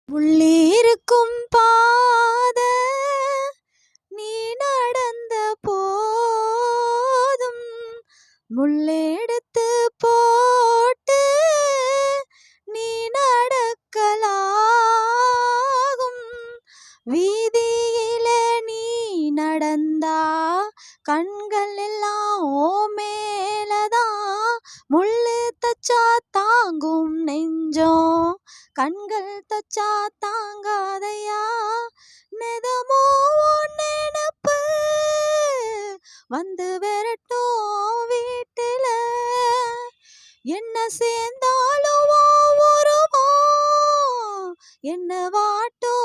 உள்ளிருக்கும் பாத நீ நடந்த போதும் முள்ளெடுத்து போட்டு நீ நடக்கலாகும். வீதியில நீ நடந்தா கண்கள் எல்லாம் ஓ மேலதான். முள்ளு தச்சா தாங்கும் நெஞ்சம் கண்கள் தச்சா தாங்காதையா. நெதமோ நினப்பு வந்து விரட்டும் வீட்டுல என்ன சேர்ந்தாலும் உருவம் என்ன வாட்டும்